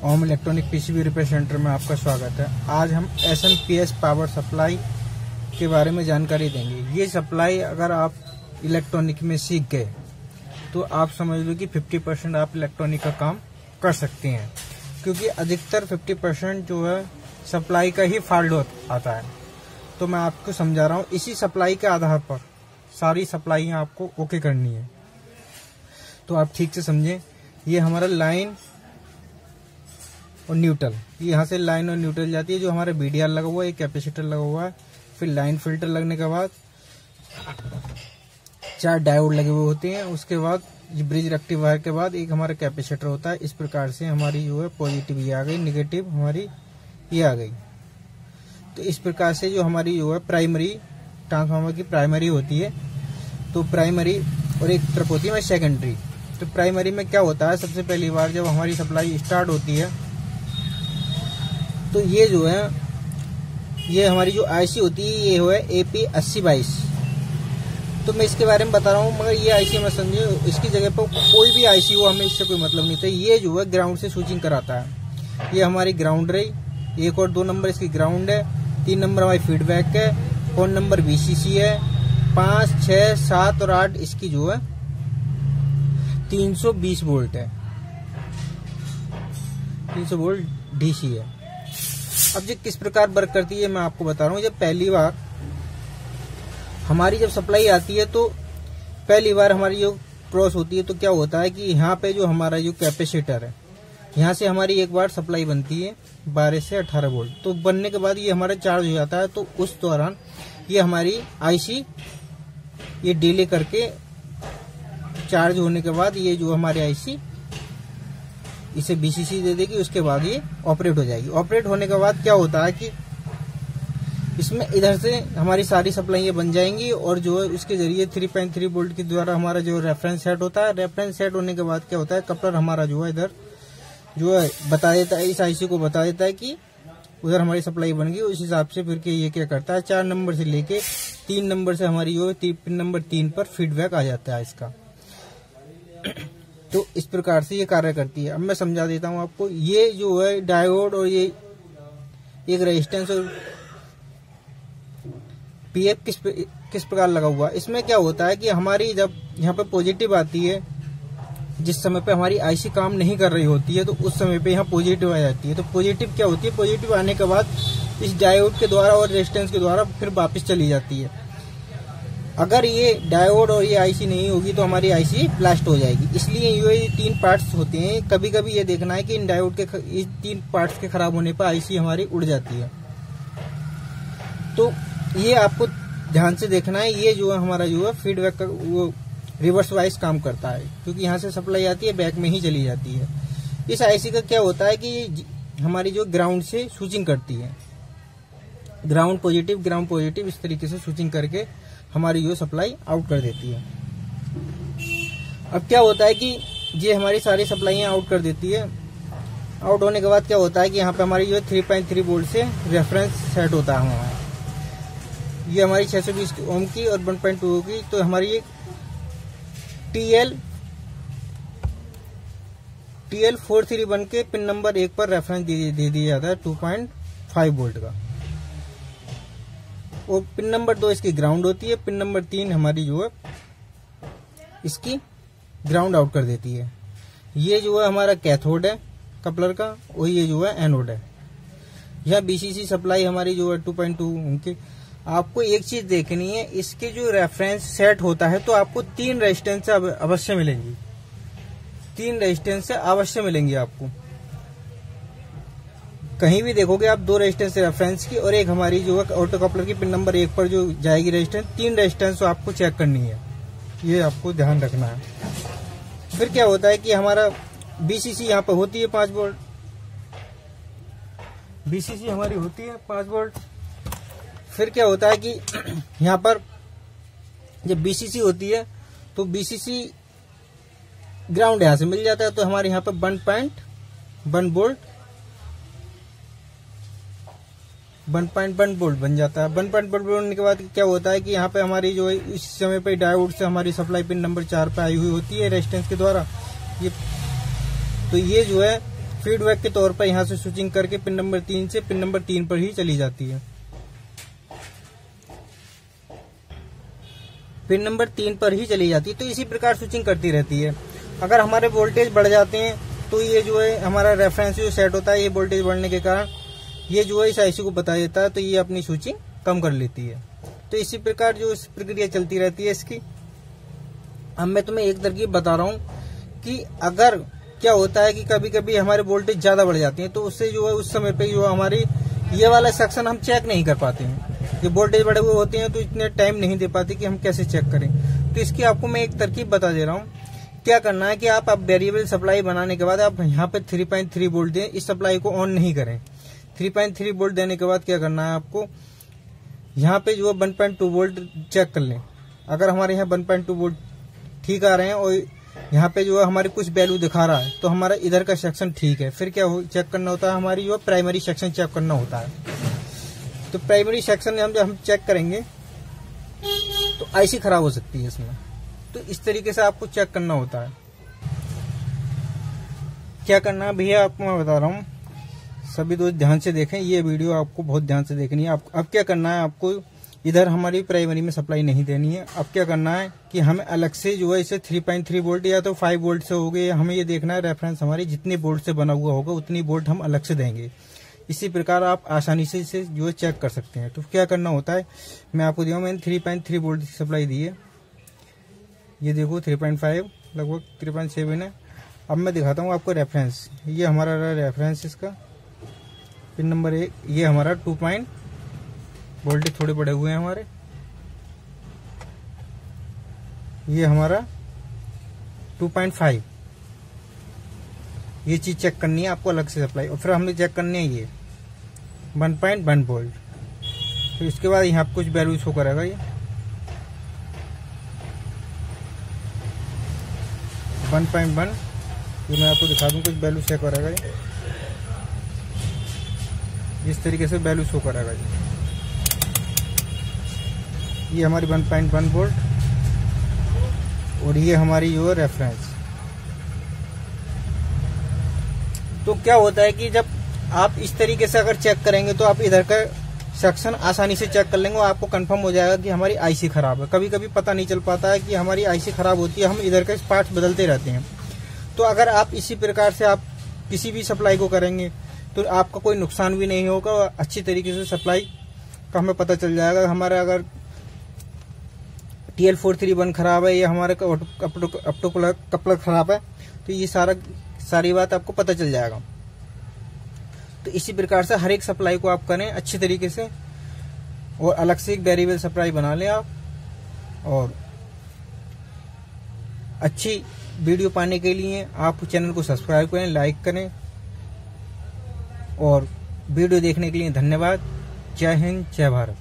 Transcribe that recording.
ओम electronic PCB repair centre में आपका स्वागत है। आज हम SMPS पावर सप्लाई के बारे में जानकारी देंगे। ये सप्लाई अगर आप इलेक्ट्रॉनिक में सीख गए तो आप समझ लो कि 50% आप इलेक्ट्रॉनिक का काम कर सकते हैं, क्योंकि अधिकतर 50% जो है सप्लाई का ही फॉल्ट आता है। तो मैं आपको समझा रहा हूँ, इसी सप्लाई के आधार पर सारी सप्लाइयाँ आपको ओके करनी है। तो आप ठीक से समझें, ये हमारा लाइन और न्यूट्रल, यहाँ से लाइन और न्यूट्रल जाती है। जो हमारा BDR लगा हुआ है, एक कैपेसिटर लगा हुआ है, फिर लाइन फिल्टर लगने के बाद 4 डायोड लगे हुए होते हैं। उसके बाद ये ब्रिज रेक्टिफायर के बाद एक हमारा कैपेसिटर होता है। इस प्रकार से हमारी जो है पॉजिटिव ये आ गई, निगेटिव हमारी ये आ गई। तो इस प्रकार से जो हमारी जो है प्राइमरी ट्रांसफार्मर की प्राइमरी होती है, तो प्राइमरी और एक तरफ होती है सेकेंडरी। तो प्राइमरी में क्या होता है, सबसे पहली बार जब हमारी सप्लाई स्टार्ट होती है तो ये जो है ये हमारी जो IC होती है ये है AP8022। तो मैं इसके बारे में बता रहा हूँ, मगर ये IC में समझिए, इसकी जगह पर कोई भी IC हो, हमें इससे कोई मतलब नहीं था। ये जो है ग्राउंड से स्विचिंग कराता है। ये हमारी ग्राउंड रही, 1 और 2 नंबर इसकी ग्राउंड है, 3 नंबर हमारी फीडबैक है, 4 नंबर VCC है, 5, 6, 7 और 8 इसकी जो है 320 वोल्ट है, 300 वोल्ट DC है। अब ये किस प्रकार वर्क करती है मैं आपको बता रहा हूँ। जब पहली बार हमारी जब सप्लाई आती है तो पहली बार हमारी जो क्रॉस होती है, तो क्या होता है कि यहाँ पे जो हमारा जो कैपेसिटर है, यहाँ से हमारी एक बार सप्लाई बनती है 12 से 18 वोल्ट। तो बनने के बाद ये हमारा चार्ज हो जाता है। तो उस दौरान ये हमारी IC ये डिले करके चार्ज होने के बाद ये जो हमारी IC इसे BCC दे देगी। उसके बाद ये ऑपरेट हो जाएगी। ऑपरेट होने के बाद क्या होता है कि इसमें इधर से हमारी सारी सप्लाइयाँ बन जाएंगी, और जो है उसके जरिए 3.3 वोल्ट के द्वारा हमारा जो रेफरेंस सेट होता है। रेफरेंस सेट होने के बाद क्या होता है, कपलर हमारा जो है इधर जो है बता देता है, इस IC को बता देता है कि उधर हमारी सप्लाई बन गई। उस हिसाब से फिर के ये क्या करता है, 4 नंबर से लेके 3 नंबर से हमारी जो पिन नंबर 3 पर फीडबैक आ जाता है इसका। तो इस प्रकार से ये कार्य करती है। अब मैं समझा देता हूँ आपको। ये जो है डायोड और ये एक रेजिस्टेंस और PF किस प्रकार लगा हुआ है। इसमें क्या होता है कि हमारी जब यहाँ पे पॉजिटिव आती है, जिस समय पे हमारी IC काम नहीं कर रही होती है, तो उस समय पे यहाँ पॉजिटिव आ जाती है। तो पॉजिटिव क्या होती है, पॉजिटिव आने के बाद इस डायोड के द्वारा और रेजिस्टेंस के द्वारा फिर वापस चली जाती है। अगर ये डायोड और ये IC नहीं होगी तो हमारी IC ब्लास्ट हो जाएगी। इसलिए ये 3 पार्ट्स होते हैं। कभी कभी ये देखना है कि इन डायोड के इस 3 पार्ट्स के खराब होने पर IC हमारी उड़ जाती है। तो ये आपको ध्यान से देखना है। ये जो है हमारा जो है फीडबैक का वो रिवर्स वाइज काम करता है, क्योंकि यहाँ से सप्लाई आती है, बैक में ही चली जाती है। इस IC का क्या होता है कि हमारी जो ग्राउंड से स्विचिंग करती है, ग्राउंड पॉजिटिव इस तरीके से स्विचिंग करके हमारी जो सप्लाई आउट कर देती है। अब क्या होता है कि ये हमारी सारी सप्लाइयाँ आउट कर देती है। आउट होने के बाद क्या होता है कि यहाँ पे हमारी जो 3.3 वोल्ट से रेफरेंस सेट होता है हमारा। ये हमारी 620 ओम की और 1.2 की। तो हमारी ये TL43 बन के पिन नंबर 1 पर रेफरेंस दे दिया जाता है 2.5 वोल्ट का। और पिन नंबर 2 इसकी ग्राउंड होती है। पिन नंबर 3 हमारी जो है इसकी ग्राउंड आउट कर देती है। ये जो है हमारा कैथोड है कपलर का, और ये जो है एनोड है। यह BCC सप्लाई हमारी जो है 2.2 उनकी। आपको एक चीज देखनी है, इसके जो रेफरेंस सेट होता है तो आपको 3 रेजिस्टेंस अवश्य मिलेंगी, 3 रेजिस्टेंस अवश्य मिलेंगी आपको। कहीं भी देखोगे आप 2 रेजिस्टेंस रेफरेंस की और एक हमारी जो है ऑटो कपलर की पिन नंबर 1 पर जो जाएगी रेजिस्टेंस। 3 रेजिस्टेंस आपको चेक करनी है, ये आपको ध्यान रखना है। फिर क्या होता है कि हमारा BCC यहाँ पर होती है 5 वोल्ट, BCC हमारी होती है 5 वोल्ट। फिर क्या होता है कि यहाँ पर जब BCC होती है तो BCC ग्राउंड यहाँ से मिल जाता है, तो हमारे यहाँ पर 1.1 वोल्ट 1.1 वोल्ट बन जाता है। 1.1 वोल्ट होने के बाद क्या होता है कि यहाँ पे हमारी जो है इस समय पे डायोड से हमारी सप्लाई पिन नंबर 4 पे आई हुई होती है रेजिस्टेंस के द्वारा। ये तो ये जो है फीडबैक के तौर पर यहाँ से स्विचिंग करके पिन नंबर 3 से पिन नंबर 3 पर ही चली जाती है। पिन नंबर 3 पर ही चली जाती है। तो इसी प्रकार स्विचिंग करती रहती है। अगर हमारे वोल्टेज बढ़ जाते हैं तो ये जो है हमारा रेफरेंस जो सेट होता है, ये वोल्टेज बढ़ने के कारण ये जो है इस आईसी को बता देता है, तो ये अपनी स्विचिंग कम कर लेती है। तो इसी प्रकार जो इस प्रक्रिया चलती रहती है इसकी। अब मैं तुम्हें एक तरकीब बता रहा हूँ कि अगर क्या होता है कि कभी कभी हमारे वोल्टेज ज्यादा बढ़ जाती है, तो उससे जो है उस समय पे जो हमारी ये वाला सेक्शन हम चेक नहीं कर पाते हैं। ये वोल्टेज बढ़े हुए होते हैं तो इतने टाइम नहीं दे पाते कि हम कैसे चेक करें। तो इसकी आपको मैं एक तरकीब बता दे रहा हूँ। क्या करना है कि आप वेरिएबल सप्लाई बनाने के बाद आप यहाँ पे 3.3 वोल्ट दें, इस सप्लाई को ऑन नहीं करें। 3.3 वोल्ट देने के बाद क्या करना है आपको, यहाँ पे जो 1.2 वोल्ट चेक कर लें। अगर हमारे यहाँ 1.2 वोल्ट ठीक आ रहे हैं और यहाँ पे जो है हमारी कुछ वैल्यू दिखा रहा है, तो हमारा इधर का सेक्शन ठीक है। फिर क्या चेक करना होता है, हमारी जो प्राइमरी सेक्शन चेक करना होता है। तो प्राइमरी सेक्शन जब हम चेक करेंगे तो आईसी खराब हो सकती है इसमें। तो इस तरीके से आपको चेक करना होता है। क्या करना है भैया, आपको मैं बता रहा हूँ, सभी दोस्त ध्यान से देखें, ये वीडियो आपको बहुत ध्यान से देखनी है। अब क्या करना है आपको, इधर हमारी प्राइमरी में सप्लाई नहीं देनी है। अब क्या करना है कि हमें अलग से जो है इसे 3.3 वोल्ट या तो 5 वोल्ट से हो गए, हमें ये देखना है रेफरेंस हमारी जितनी वोल्ट से बना हुआ होगा उतनी वोल्ट हम अलग से देंगे। इसी प्रकार आप आसानी से इसे जो है चेक कर सकते हैं। तो क्या करना होता है, मैं आपको दिया, मैंने 3.3 वोल्ट की सप्लाई दी है। ये देखो 3.5 लगभग 3.7 है। अब मैं दिखाता हूँ आपको रेफरेंस। ये हमारा रेफरेंस इसका पिन नंबर 1, ये हमारा 2 वोल्टेज थोड़े बड़े हुए हैं हमारे। ये हमारा 2.5, ये चीज चेक करनी है आपको अलग से सप्लाई। और फिर हमने चेक करनी है ये 1.1 वोल्ट। तो इसके बाद यहाँ कुछ वैल्यू शो करेगा ये 1.1। ये मैं आपको दिखा दूं, कुछ वैल्यू चेक करेगा ये इस तरीके से वैल्यू शो करेगा ये हमारी 1.1 वोल्ट और ये हमारी जो है रेफरेंस। तो क्या होता है कि जब आप इस तरीके से अगर चेक करेंगे तो आप इधर का सेक्शन आसानी से चेक कर लेंगे और आपको कंफर्म हो जाएगा कि हमारी आईसी खराब है। कभी कभी पता नहीं चल पाता है कि हमारी आईसी खराब होती है, हम इधर के पार्ट्स बदलते रहते हैं। तो अगर आप इसी प्रकार से आप किसी भी सप्लाई को करेंगे तो आपका कोई नुकसान भी नहीं होगा, अच्छी तरीके से सप्लाई का हमें पता चल जाएगा। हमारा अगर TL431 खराब है या हमारे ऑप्टो कपलर खराब है तो ये सारी बात आपको पता चल जाएगा। तो इसी प्रकार से हर एक सप्लाई को आप करें अच्छी तरीके से और अलग से एक वेरिएबल सप्लाई बना लें आप। और अच्छी वीडियो पाने के लिए आप चैनल को सब्सक्राइब करें, लाइक करें। और वीडियो देखने के लिए धन्यवाद। जय हिंद, जय भारत।